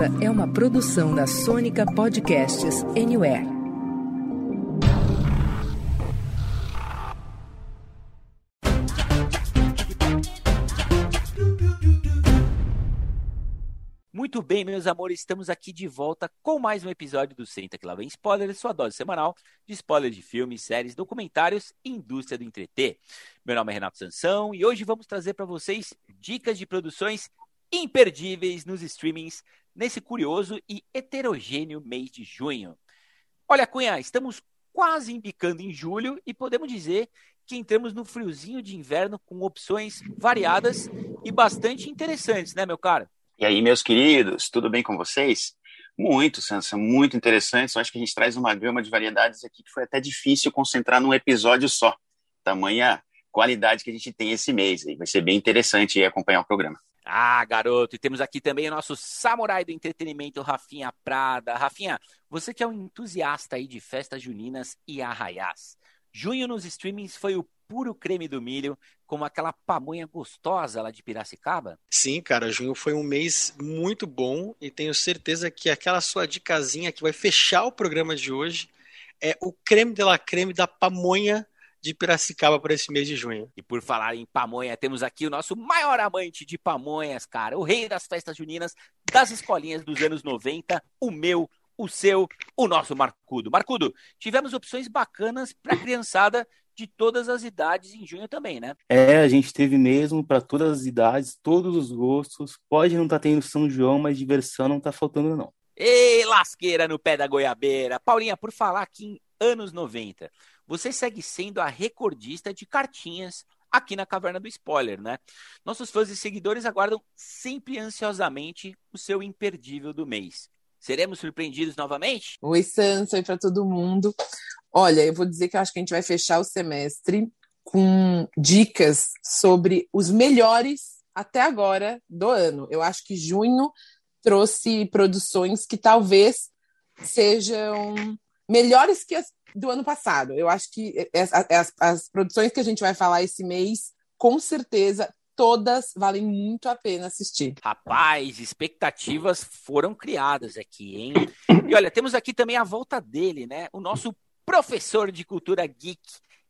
Essa é uma produção da Sônica Podcasts Anywhere. Muito bem, meus amores, estamos aqui de volta com mais um episódio do Senta Que Lá Vem Spoiler, sua dose semanal de spoiler de filmes, séries, documentários e indústria do entreter. Meu nome é Renato Sansão e hoje vamos trazer para vocês dicas de produções imperdíveis nos streamings nesse curioso e heterogêneo mês de junho. Olha, Cunha, estamos quase embicando em julho e podemos dizer que entramos no friozinho de inverno com opções variadas e bastante interessantes, né, meu caro? E aí, meus queridos, tudo bem com vocês? Muito, Sansa, muito interessante. Eu acho que a gente traz uma gama de variedades aqui que foi até difícil concentrar num episódio só. Tamanha qualidade que a gente tem esse mês. Vai ser bem interessante acompanhar o programa. Ah, garoto, e temos aqui também o nosso samurai do entretenimento, Rafinha Prada. Rafinha, você que é um entusiasta aí de festas juninas e arraiás. Junho nos streamings foi o puro creme do milho, com aquela pamonha gostosa lá de Piracicaba? Sim, cara, junho foi um mês muito bom e tenho certeza que aquela sua dicasinha que vai fechar o programa de hoje é o creme de la creme da pamonha de Piracicaba para esse mês de junho. E por falar em pamonha, temos aqui o nosso maior amante de pamonhas, cara, o rei das festas juninas das escolinhas dos anos 90, o meu, o seu, o nosso Marcudo. Marcudo, tivemos opções bacanas para a criançada de todas as idades em junho também, né? A gente teve mesmo para todas as idades, todos os gostos. Pode não estar tendo São João, mas diversão não está faltando, não. Ei, lasqueira no pé da goiabeira. Paulinha, por falar aqui em anos 90, você segue sendo a recordista de cartinhas aqui na Caverna do Spoiler, né? Nossos fãs e seguidores aguardam sempre ansiosamente o seu imperdível do mês. Seremos surpreendidos novamente? Oi, Sansa, oi para todo mundo. Olha, eu vou dizer que eu acho que a gente vai fechar o semestre com dicas sobre os melhores até agora do ano. Eu acho que junho trouxe produções que talvez sejam melhores que as do ano passado. Eu acho que as produções que a gente vai falar esse mês, com certeza, todas valem muito a pena assistir. Rapaz, expectativas foram criadas aqui, hein? E olha, temos aqui também a volta dele, né? O nosso professor de cultura geek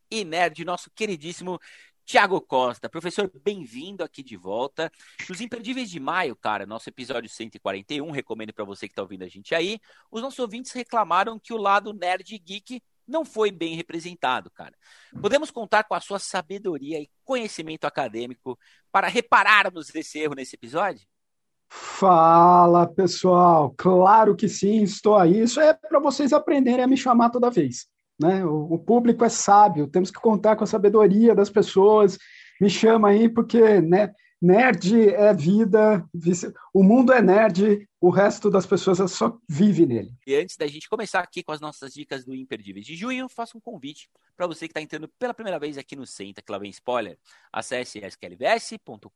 e nerd, nosso queridíssimo Thiago Costa. Professor, bem-vindo aqui de volta. Nos Imperdíveis de Maio, cara, nosso episódio 141, recomendo para você que tá ouvindo a gente aí, os nossos ouvintes reclamaram que o lado nerd e geek não foi bem representado, cara. Podemos contar com a sua sabedoria e conhecimento acadêmico para repararmos esse erro nesse episódio? Fala, pessoal. Claro que sim, estou aí. Isso é para vocês aprenderem a me chamar toda vez, né? O público é sábio, temos que contar com a sabedoria das pessoas. Me chama aí porque, né, nerd é vida, o mundo é nerd, o resto das pessoas só vive nele. E antes da gente começar aqui com as nossas dicas do Imperdíveis de junho, faço um convite para você que está entrando pela primeira vez aqui no Senta Que Lá Vem Spoiler. Acesse sklvs.com.br,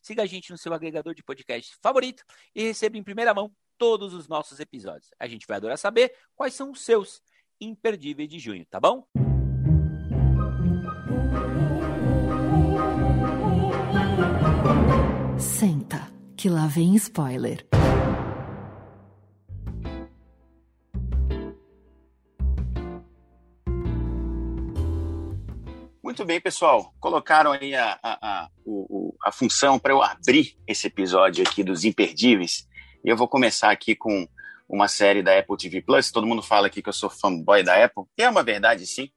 siga a gente no seu agregador de podcast favorito e receba em primeira mão todos os nossos episódios. A gente vai adorar saber quais são os seus Imperdíveis de junho, tá bom? Senta Que Lá Vem Spoiler. Muito bem, pessoal. Colocaram aí a função para eu abrir esse episódio aqui dos Imperdíveis. E eu vou começar aqui com uma série da Apple TV Plus. Todo mundo fala aqui que eu sou fanboy da Apple. E é uma verdade, sim.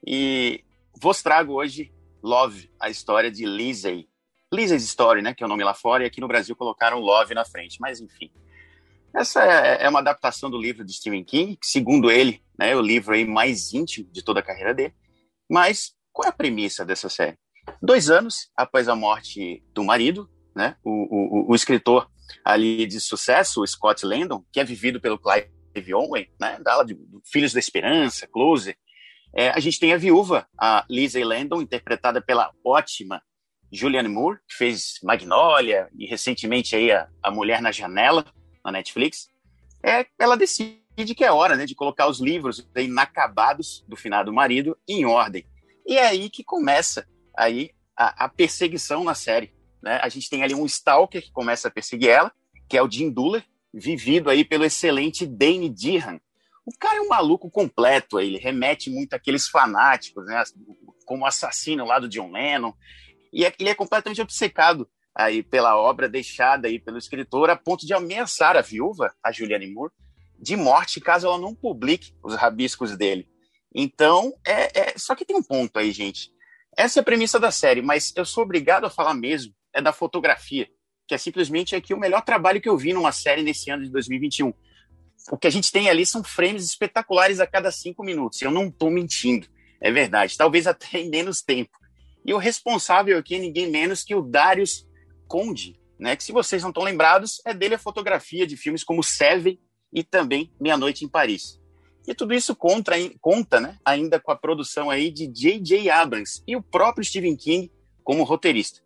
E vos trago hoje Love, a história de Lisey. Lisey's Story, né, que é o nome lá fora. E aqui no Brasil colocaram Love na frente. Mas, enfim. Essa é uma adaptação do livro de Stephen King, que, segundo ele, né, é o livro aí mais íntimo de toda a carreira dele. Mas qual é a premissa dessa série? 2 anos após a morte do marido, né, o escritor ali de sucesso, o Scott Landon, que é vivido pelo Clive Owen, né, de Filhos da Esperança, Closer. A gente tem a viúva, a Lisey Landon, interpretada pela ótima Julianne Moore, que fez Magnolia e recentemente aí a Mulher na Janela, na Netflix. Ela decide que é hora, né, de colocar os livros inacabados do finado marido em ordem. E é aí que começa aí a perseguição na série, né? A gente tem ali um stalker que começa a perseguir ela, que é o Jim Duller, vivido aí pelo excelente Dane DeHaan. O cara é um maluco completo, aí, ele remete muito àqueles fanáticos, né, como o assassino lá do John Lennon, e ele é completamente obcecado aí pela obra deixada aí pelo escritor, a ponto de ameaçar a viúva, a Julianne Moore, de morte caso ela não publique os rabiscos dele. Então, só que tem um ponto aí, gente. Essa é a premissa da série, mas eu sou obrigado a falar mesmo, é da fotografia, que é simplesmente aqui o melhor trabalho que eu vi numa série nesse ano de 2021. O que a gente tem ali são frames espetaculares a cada 5 minutos. Eu não estou mentindo, é verdade. Talvez até em menos tempo. E o responsável aqui é ninguém menos que o Darius Khondji, né? Que se vocês não estão lembrados, é dele a fotografia de filmes como Seven e também Meia Noite em Paris. E tudo isso conta, né, ainda com a produção aí de J.J. Abrams e o próprio Stephen King como roteirista.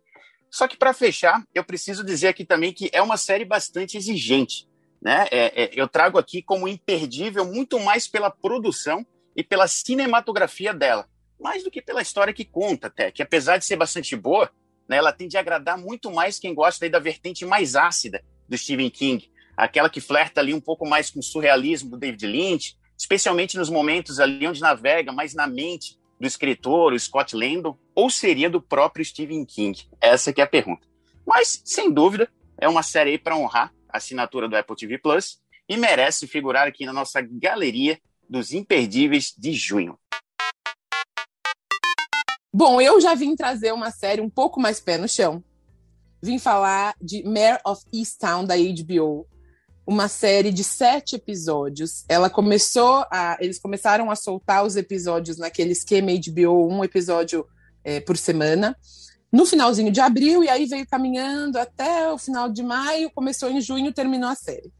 Só que para fechar, eu preciso dizer aqui também que é uma série bastante exigente, né? Eu trago aqui como imperdível muito mais pela produção e pela cinematografia dela, mais do que pela história que conta até, que apesar de ser bastante boa, né, ela tende a agradar muito mais quem gosta aí da vertente mais ácida do Stephen King, aquela que flerta ali um pouco mais com o surrealismo do David Lynch, especialmente nos momentos ali onde navega mais na mente do escritor, o Scott Landon, ou seria do próprio Stephen King? Essa que é a pergunta. Mas, sem dúvida, é uma série aí para honrar a assinatura do Apple TV Plus e merece figurar aqui na nossa galeria dos imperdíveis de junho. Bom, eu já vim trazer uma série um pouco mais pé no chão. Vim falar de Mare of Easttown, da HBO. Uma série de 7 episódios. Eles começaram a soltar os episódios naquele esquema HBO, um episódio por semana, no finalzinho de abril, e aí veio caminhando até o final de maio, começou em junho, terminou a série.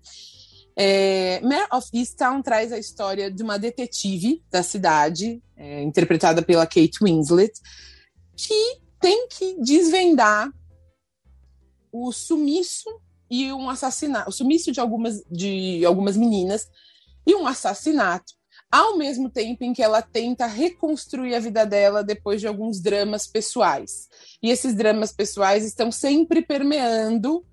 Mare of Easttown traz a história de uma detetive da cidade, interpretada pela Kate Winslet, que tem que desvendar o sumiço e um assassinato, o sumiço de algumas meninas e um assassinato, ao mesmo tempo em que ela tenta reconstruir a vida dela depois de alguns dramas pessoais. E esses dramas pessoais estão sempre permeando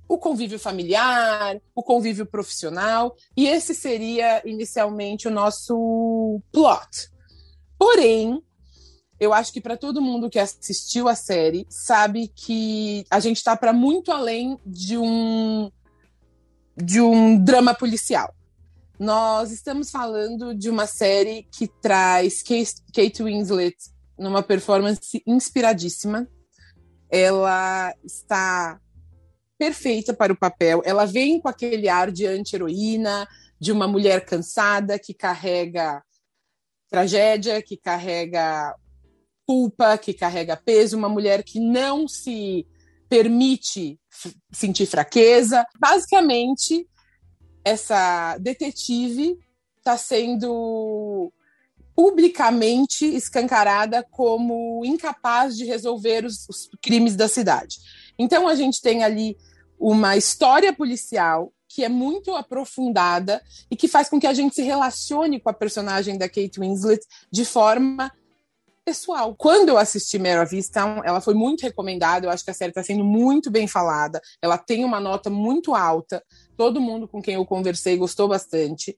o convívio familiar, o convívio profissional, e esse seria inicialmente o nosso plot. Porém, eu acho que para todo mundo que assistiu a série sabe que a gente está para muito além de um drama policial. Nós estamos falando de uma série que traz Kate Winslet numa performance inspiradíssima. Ela está perfeita para o papel. Ela vem com aquele ar de anti-heroína, de uma mulher cansada que carrega tragédia, que carrega culpa, que carrega peso, uma mulher que não se permite sentir fraqueza. Basicamente, essa detetive está sendo publicamente escancarada como incapaz de resolver os crimes da cidade. Então, a gente tem ali uma história policial que é muito aprofundada e que faz com que a gente se relacione com a personagem da Kate Winslet de forma pessoal. Quando eu assisti Mare of Easttown, ela foi muito recomendada, eu acho que a série está sendo muito bem falada, ela tem uma nota muito alta, todo mundo com quem eu conversei gostou bastante.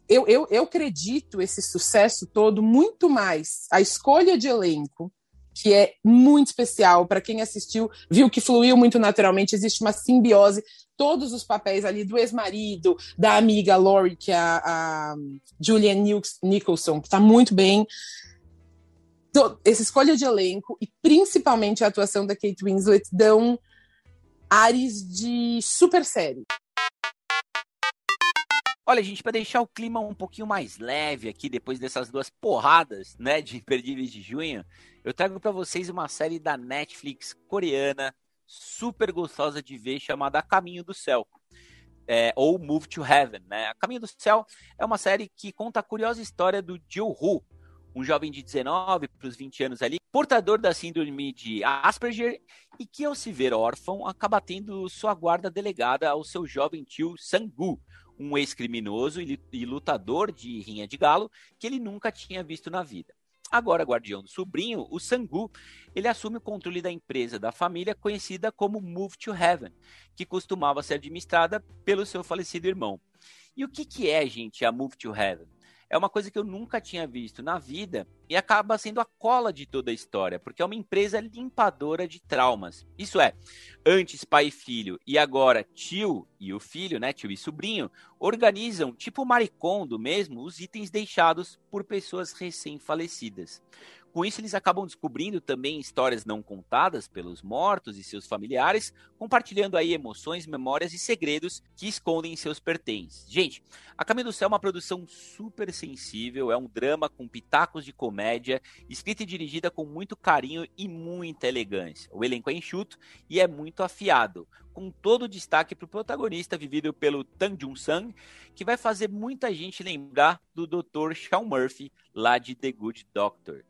Eu acredito esse sucesso todo muito mais a escolha de elenco, que é muito especial. Para quem assistiu, viu que fluiu muito naturalmente, existe uma simbiose, todos os papéis ali do ex-marido, da amiga Laurie, que é a Julianne Nicholson, que está muito bem. Essa escolha de elenco e principalmente a atuação da Kate Winslet dão ares de super série. Olha, gente, para deixar o clima um pouquinho mais leve aqui, depois dessas 2 porradas, né, de Imperdíveis de Junho, eu trago para vocês uma série da Netflix coreana, super gostosa de ver, chamada A Caminho do Céu, ou Move to Heaven, né? A Caminho do Céu é uma série que conta a curiosa história do Jo-Woo, um jovem de 19 para os 20 anos ali, portador da síndrome de Asperger, e que ao se ver órfão, acaba tendo sua guarda delegada ao seu jovem tio Sang-gu, um ex-criminoso e lutador de rinha de galo que ele nunca tinha visto na vida. Agora, guardião do sobrinho, o Sangu, ele assume o controle da empresa da família conhecida como Move to Heaven, que costumava ser administrada pelo seu falecido irmão. E o que é, gente, a Move to Heaven? É uma coisa que eu nunca tinha visto na vida e acaba sendo a cola de toda a história, porque é uma empresa limpadora de traumas. Isso é, antes pai e filho e agora tio e o filho, né, tio e sobrinho, organizam, tipo maricondo mesmo, os itens deixados por pessoas recém-falecidas. Com isso, eles acabam descobrindo também histórias não contadas pelos mortos e seus familiares, compartilhando aí emoções, memórias e segredos que escondem em seus pertences. Gente, A Caminho do Céu é uma produção super sensível, é um drama com pitacos de comédia, escrita e dirigida com muito carinho e muita elegância. O elenco é enxuto e é muito afiado, com todo o destaque para o protagonista, vivido pelo Tang Jun-sang, que vai fazer muita gente lembrar do Dr. Sean Murphy, lá de The Good Doctor.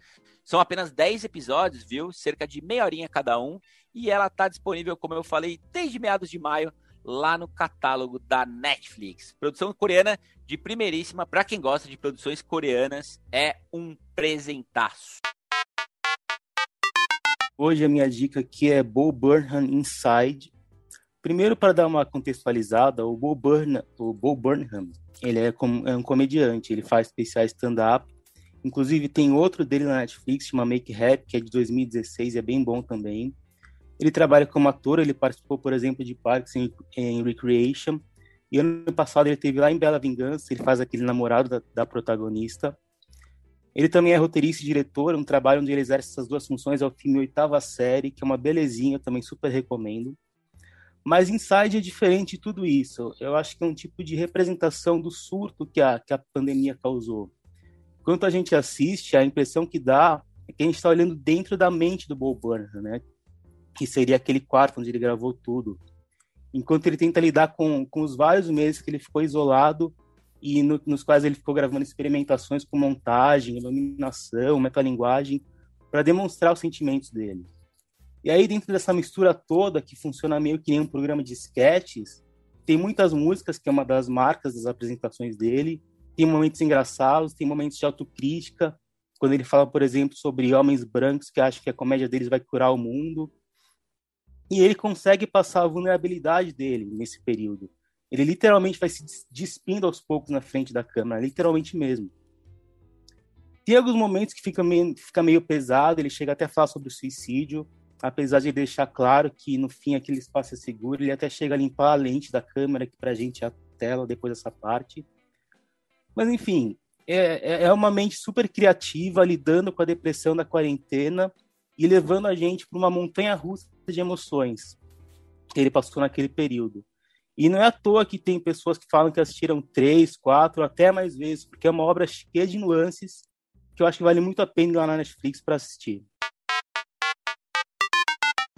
São apenas 10 episódios, viu? Cerca de meia horinha cada um. E ela está disponível, como eu falei, desde meados de maio, lá no catálogo da Netflix. Produção coreana de primeiríssima. Para quem gosta de produções coreanas, é um presentaço. Hoje a minha dica aqui é Bo Burnham Inside. Primeiro, para dar uma contextualizada, o Bo Burnham, ele é um comediante, ele faz especiais stand-up. Inclusive, tem outro dele na Netflix, chama Make Happy, que é de 2016, é bem bom também. Ele trabalha como ator, ele participou, por exemplo, de Parks and Recreation. E ano passado ele teve lá em Bela Vingança, ele faz aquele namorado da protagonista. Ele também é roteirista e diretor, um trabalho onde ele exerce essas duas funções, é o filme Oitava Série, que é uma belezinha, eu também super recomendo. Mas Inside é diferente de tudo isso. Eu acho que é um tipo de representação do surto que a pandemia causou. Quando a gente assiste, a impressão que dá é que a gente está olhando dentro da mente do Bo Burnham, né? Que seria aquele quarto onde ele gravou tudo. Enquanto ele tenta lidar com os vários meses que ele ficou isolado e nos quais ele ficou gravando experimentações com montagem, iluminação, metalinguagem, para demonstrar os sentimentos dele. E aí, dentro dessa mistura toda, que funciona meio que nem um programa de sketches, tem muitas músicas, que é uma das marcas das apresentações dele, tem momentos engraçados, tem momentos de autocrítica, quando ele fala, por exemplo, sobre homens brancos que acham que a comédia deles vai curar o mundo. E ele consegue passar a vulnerabilidade dele nesse período. Ele literalmente vai se despindo aos poucos na frente da câmera, literalmente mesmo. Tem alguns momentos que fica meio pesado, ele chega até a falar sobre o suicídio, apesar de deixar claro que no fim aquele espaço é seguro, ele até chega a limpar a lente da câmera, que pra gente é a tela depois dessa parte. Mas, enfim, é uma mente super criativa, lidando com a depressão da quarentena e levando a gente para uma montanha-russa de emoções que ele passou naquele período. E não é à toa que tem pessoas que falam que assistiram 3, 4, até mais vezes, porque é uma obra cheia de nuances que eu acho que vale muito a pena ir lá na Netflix para assistir.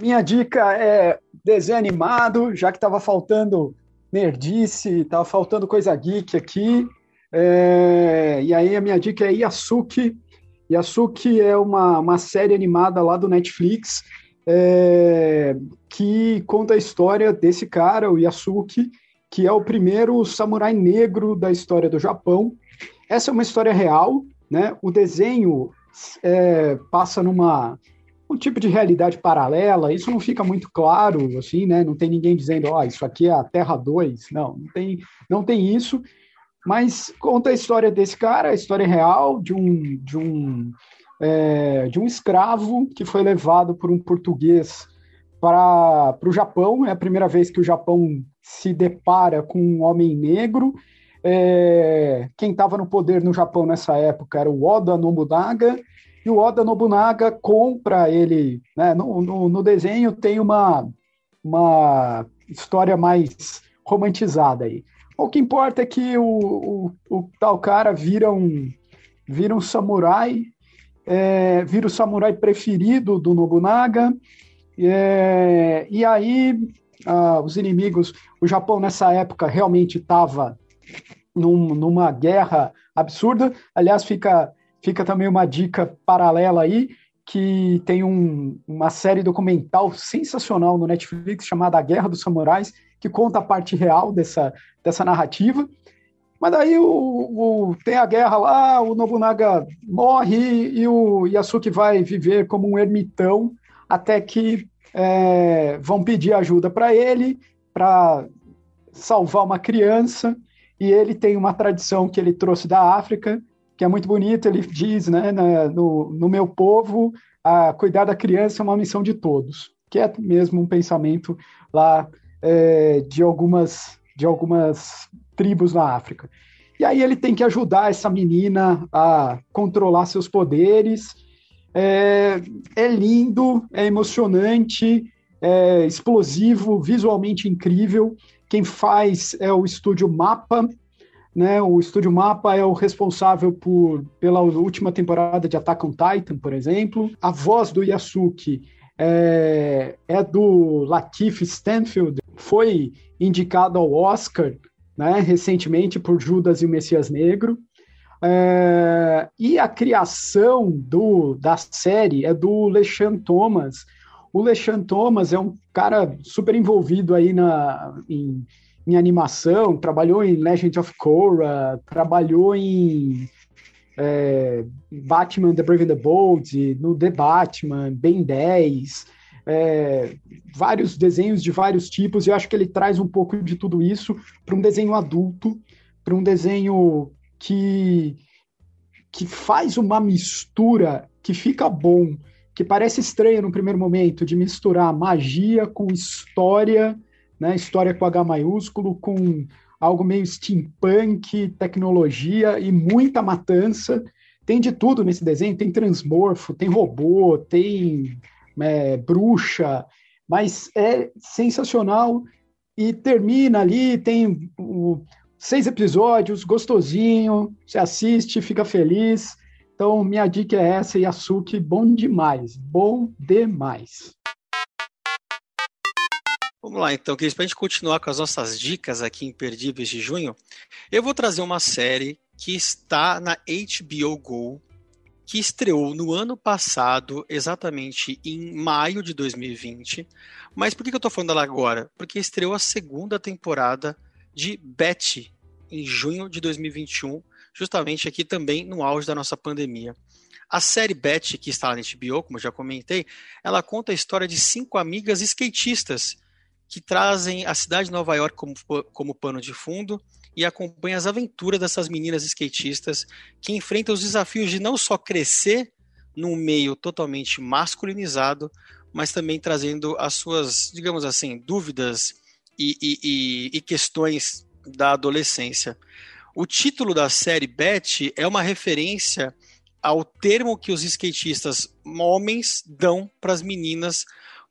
Minha dica é desenho animado, já que estava faltando nerdice, estava faltando coisa geek aqui. E aí a minha dica é Yasuki. Yasuki é uma série animada lá do Netflix, que conta a história desse cara, o Yasuki, que é o primeiro samurai negro da história do Japão. Essa é uma história real, né? O desenho passa um tipo de realidade paralela, isso não fica muito claro, assim, né? Não tem ninguém dizendo, isso aqui é a Terra 2, não tem isso. Mas conta a história desse cara, a história real de um escravo que foi levado por um português para o Japão. É a primeira vez que o Japão se depara com um homem negro. Quem estava no poder no Japão nessa época era o Oda Nobunaga, e o Oda Nobunaga compra ele, né? No desenho tem uma história mais romantizada aí. O que importa é que o tal cara vira um samurai, vira o samurai preferido do Nobunaga, e aí os inimigos, o Japão nessa época realmente estava numa guerra absurda. Aliás, fica também uma dica paralela aí, que tem uma série documental sensacional no Netflix chamada A Guerra dos Samurais, que conta a parte real dessa narrativa. Mas daí tem a guerra lá, o Nobunaga morre e o Yasuki vai viver como um ermitão até que vão pedir ajuda para ele, para salvar uma criança, e ele tem uma tradição que ele trouxe da África, que é muito bonita. Ele diz, né, no meu povo, cuidar da criança é uma missão de todos, que é mesmo um pensamento lá de algumas tribos na África. E aí ele tem que ajudar essa menina a controlar seus poderes. É lindo, é emocionante, é explosivo, visualmente incrível. Quem faz é o Estúdio Mappa, né? O Estúdio Mappa é o responsável pela última temporada de Attack on Titan, por exemplo. A voz do Yasuki é do Lakeith Stanfield, foi indicado ao Oscar, né, recentemente por Judas e o Messias Negro. E a criação da série é do LeSean Thomas. O LeSean Thomas é um cara super envolvido aí em animação, trabalhou em Legend of Korra, trabalhou em Batman The Brave and the Bold, no The Batman, Ben 10, vários desenhos de vários tipos, e eu acho que ele traz um pouco de tudo isso para um desenho adulto, para um desenho que faz uma mistura que fica bom, que parece estranho no primeiro momento, de misturar magia com história, né, história com H maiúsculo, com algo meio steampunk, tecnologia e muita matança. Tem de tudo nesse desenho, tem transmorfo, tem robô, tem bruxa, mas é sensacional e termina ali, tem 6 episódios, gostosinho, você assiste, fica feliz. Então, minha dica é essa, Yasuki, bom demais. Vamos lá, então, Cris, para a gente continuar com as nossas dicas aqui imperdíveis de junho, eu vou trazer uma série que está na HBO Go, que estreou no ano passado, exatamente em maio de 2020. Mas por que eu estou falando dela agora? Porque estreou a segunda temporada de Betty, em junho de 2021, justamente aqui também no auge da nossa pandemia. A série Betty, que está na HBO, como eu já comentei, ela conta a história de 5 amigas skatistas que trazem a cidade de Nova York como pano de fundo e acompanha as aventuras dessas meninas skatistas que enfrentam os desafios de não só crescer num meio totalmente masculinizado, mas também trazendo as suas, digamos assim, dúvidas e questões da adolescência. O título da série Betty é uma referência ao termo que os skatistas homens dão para as meninas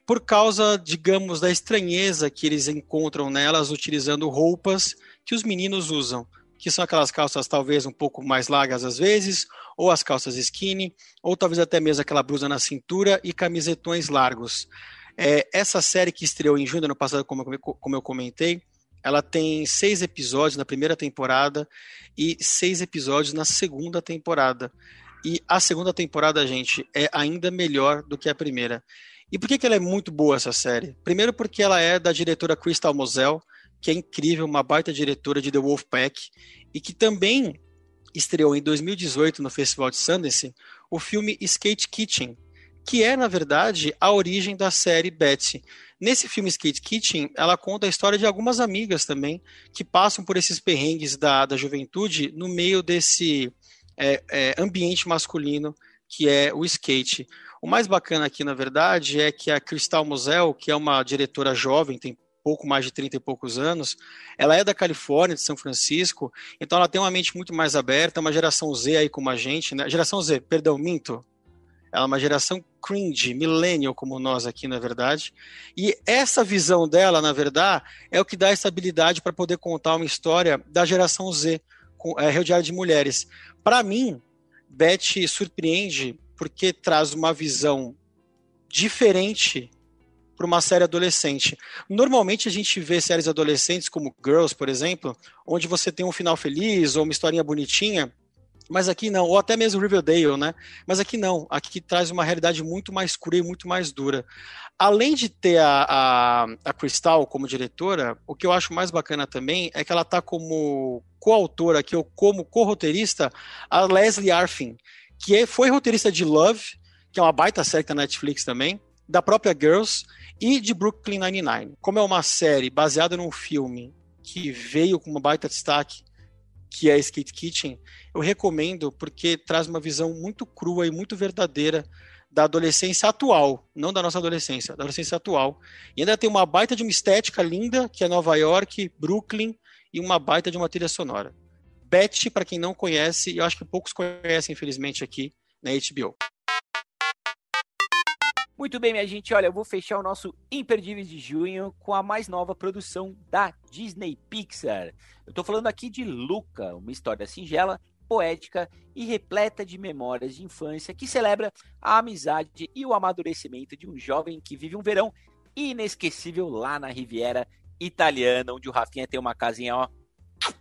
por causa, digamos, da estranheza que eles encontram nelas utilizando roupas que os meninos usam, que são aquelas calças talvez um pouco mais largas às vezes, ou as calças skinny, ou talvez até mesmo aquela blusa na cintura e camisetões largos. Essa série que estreou em junho do ano passado, como eu comentei, ela tem 6 episódios na primeira temporada e 6 episódios na segunda temporada. E a segunda temporada, gente, é ainda melhor do que a primeira. E por que ela é muito boa, essa série? Primeiro porque ela é da diretora Crystal Moselle, que é incrível, uma baita diretora de The Wolfpack, e que também estreou em 2018 no Festival de Sundance o filme Skate Kitchen, que é, na verdade, a origem da série Betty. Nesse filme Skate Kitchen, ela conta a história de algumas amigas também, que passam por esses perrengues da juventude no meio desse ambiente masculino que é o skate. O mais bacana aqui, na verdade, é que a Crystal Moselle, que é uma diretora jovem, tem pouco mais de 30 e poucos anos, ela é da Califórnia, de São Francisco, então ela tem uma mente muito mais aberta, uma geração Z aí como a gente, né? Geração Z, perdão, minto. Ela é uma geração cringe, millennial como nós aqui, na verdade. E essa visão dela, na verdade, é o que dá essa habilidade para poder contar uma história da geração Z, rodeada de mulheres. Para mim, Betty surpreende porque traz uma visão diferente para uma série adolescente. Normalmente a gente vê séries adolescentes como Girls, por exemplo, onde você tem um final feliz ou uma historinha bonitinha, mas aqui não, ou até mesmo Riverdale, né? Mas aqui não, aqui traz uma realidade muito mais crua e muito mais dura. além de ter a Crystal como diretora, o que eu acho mais bacana também é que ela tá como coautora aqui, ou como co-roteirista, a Leslie Arfin, que foi roteirista de Love, que é uma baita série da Netflix também, da própria Girls e de Brooklyn Nine-Nine. Como é uma série baseada num filme que veio com uma baita destaque, que é Skate Kitchen, eu recomendo porque traz uma visão muito crua e muito verdadeira da adolescência atual, não da nossa adolescência, da adolescência atual. E ainda tem uma baita de uma estética linda, que é Nova York, Brooklyn, e uma baita de uma trilha sonora. Beth, para quem não conhece, eu acho que poucos conhecem, infelizmente, aqui na HBO. Muito bem, minha gente, olha, eu vou fechar o nosso Imperdíveis de junho com a mais nova produção da Disney Pixar. Eu tô falando aqui de Luca, uma história singela, poética e repleta de memórias de infância que celebra a amizade e o amadurecimento de um jovem que vive um verão inesquecível lá na Riviera Italiana, onde o Rafinha tem uma casinha, ó,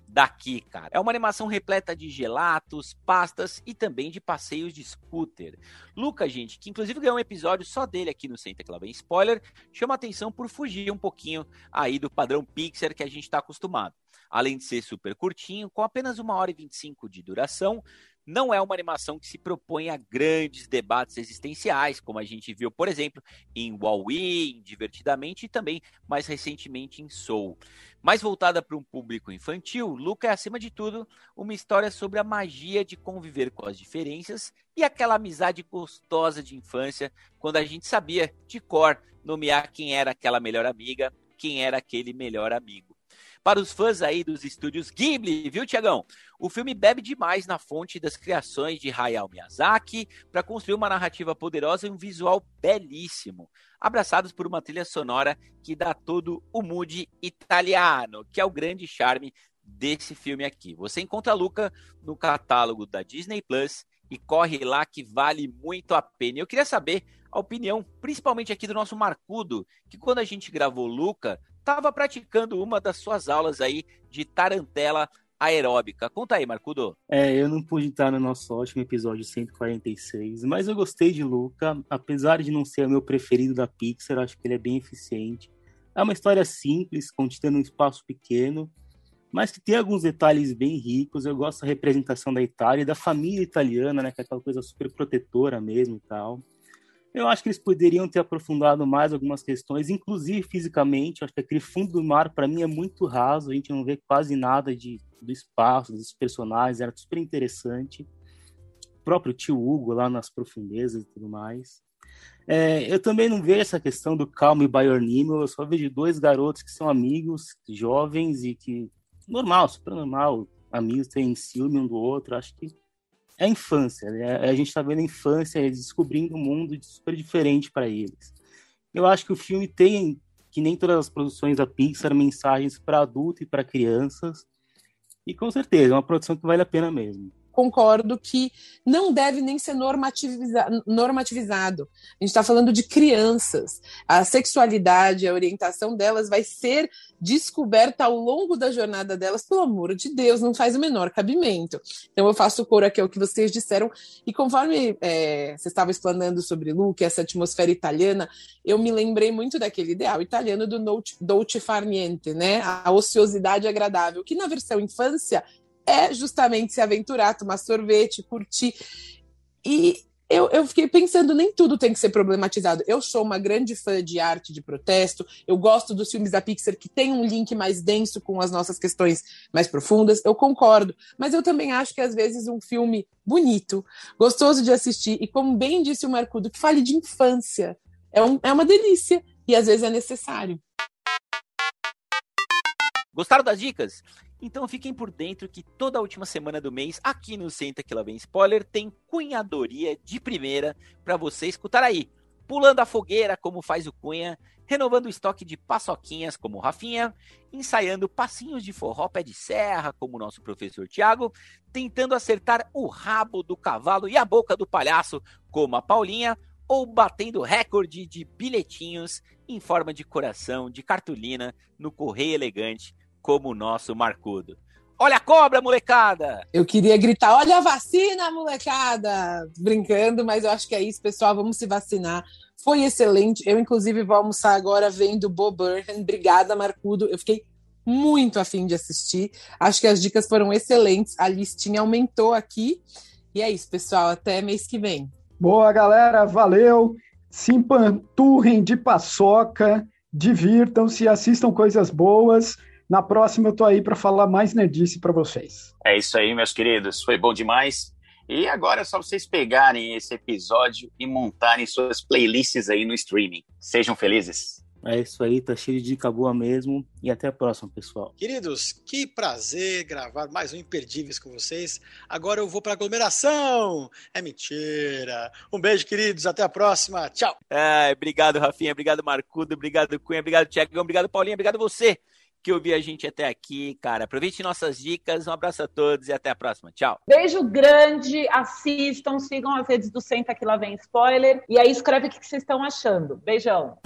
daqui, cara. É uma animação repleta de gelatos, pastas e também de passeios de scooter. Luca, gente, que inclusive ganhou um episódio só dele aqui no Senta Que Lá Vem Spoiler, chama atenção por fugir um pouquinho aí do padrão Pixar que a gente está acostumado. Além de ser super curtinho, com apenas 1h25 de duração, não é uma animação que se propõe a grandes debates existenciais, como a gente viu, por exemplo, em Wall-E, em Divertidamente e também, mais recentemente, em Soul. Mais voltada para um público infantil, Luca é, acima de tudo, uma história sobre a magia de conviver com as diferenças e aquela amizade gostosa de infância, quando a gente sabia, de cor, nomear quem era aquela melhor amiga, quem era aquele melhor amigo. Para os fãs aí dos estúdios Ghibli, viu, Tiagão? O filme bebe demais na fonte das criações de Hayao Miyazaki para construir uma narrativa poderosa e um visual belíssimo, abraçados por uma trilha sonora que dá todo o mood italiano, que é o grande charme desse filme aqui. Você encontra Luca no catálogo da Disney Plus e corre lá que vale muito a pena. Eu queria saber a opinião, principalmente aqui do nosso Marcudo, que quando a gente gravou Luca, estava praticando uma das suas aulas aí de tarantela aeróbica. Conta aí, Marcudo. Eu não pude estar no nosso ótimo episódio 146, mas eu gostei de Luca, apesar de não ser o meu preferido da Pixar, acho que ele é bem eficiente. É uma história simples, contida num espaço pequeno, mas que tem alguns detalhes bem ricos. Eu gosto da representação da Itália e da família italiana, né, que é aquela coisa super protetora mesmo e tal. Eu acho que eles poderiam ter aprofundado mais algumas questões, inclusive fisicamente. Eu acho que aquele fundo do mar, para mim, é muito raso. A gente não vê quase nada do espaço, dos personagens. Era super interessante. O próprio tio Hugo lá nas profundezas e tudo mais. Eu também não vejo essa questão do Call Me By Your Name. Eu só vejo dois garotos que são amigos, jovens e que... Normal, super normal. Amigos têm ciúme um do outro. Acho que é a infância, né? A gente está vendo a infância, eles descobrindo um mundo super diferente para eles. Eu acho que o filme tem, que nem todas as produções da Pixar, mensagens para adultos e para crianças. E com certeza, é uma produção que vale a pena mesmo. Concordo que não deve nem ser normativizado. A gente está falando de crianças. A sexualidade, a orientação delas vai ser descoberta ao longo da jornada delas, pelo amor de Deus, não faz o menor cabimento. Então eu faço coro aqui ao que vocês disseram, e conforme você estava explanando sobre Luca, essa atmosfera italiana, eu me lembrei muito daquele ideal italiano do dolce far niente, né? A ociosidade agradável, que na versão infância é justamente se aventurar, tomar sorvete, curtir. E eu fiquei pensando, nem tudo tem que ser problematizado. Eu sou uma grande fã de arte de protesto, eu gosto dos filmes da Pixar que tem um link mais denso com as nossas questões mais profundas, eu concordo. Mas eu também acho que, às vezes, um filme bonito, gostoso de assistir, e como bem disse o Marcudo, que fale de infância, é uma delícia, e às vezes é necessário. Gostaram das dicas? Então fiquem por dentro que toda a última semana do mês, aqui no Senta Que Lá Vem Spoiler, tem cunhadoria de primeira para você escutar aí. Pulando a fogueira, como faz o Cunha, renovando o estoque de paçoquinhas, como o Rafinha, ensaiando passinhos de forró pé de serra, como o nosso professor Tiago, tentando acertar o rabo do cavalo e a boca do palhaço, como a Paulinha, ou batendo recorde de bilhetinhos em forma de coração, de cartolina, no Correio Elegante, como o nosso Marcudo. Olha a cobra, molecada! Eu queria gritar, olha a vacina, molecada! Brincando, mas eu acho que é isso, pessoal, vamos se vacinar. Foi excelente, eu inclusive vou almoçar agora vendo Bo Burnham. Obrigada, Marcudo, eu fiquei muito afim de assistir. Acho que as dicas foram excelentes, a listinha aumentou aqui. E é isso, pessoal, até mês que vem. Boa, galera, valeu! Se empanturrem de paçoca, divirtam-se, assistam coisas boas. Na próxima eu tô aí para falar mais nerdice para vocês. É isso aí, meus queridos. Foi bom demais. E agora é só vocês pegarem esse episódio e montarem suas playlists aí no streaming. Sejam felizes. É isso aí, tá cheio de dica boa mesmo. E até a próxima, pessoal. Queridos, que prazer gravar mais um Imperdíveis com vocês. Agora eu vou pra aglomeração. É mentira. Um beijo, queridos. Até a próxima. Tchau. Obrigado, Rafinha. Obrigado, Marcudo. Obrigado, Cunha. Obrigado, Tiagão. Obrigado, Paulinha. Obrigado você que ouviu a gente até aqui, cara. Aproveite nossas dicas. Um abraço a todos e até a próxima. Tchau. Beijo grande. Assistam, sigam as redes do Senta Que Lá Vem Spoiler. E aí escreve o que vocês estão achando. Beijão.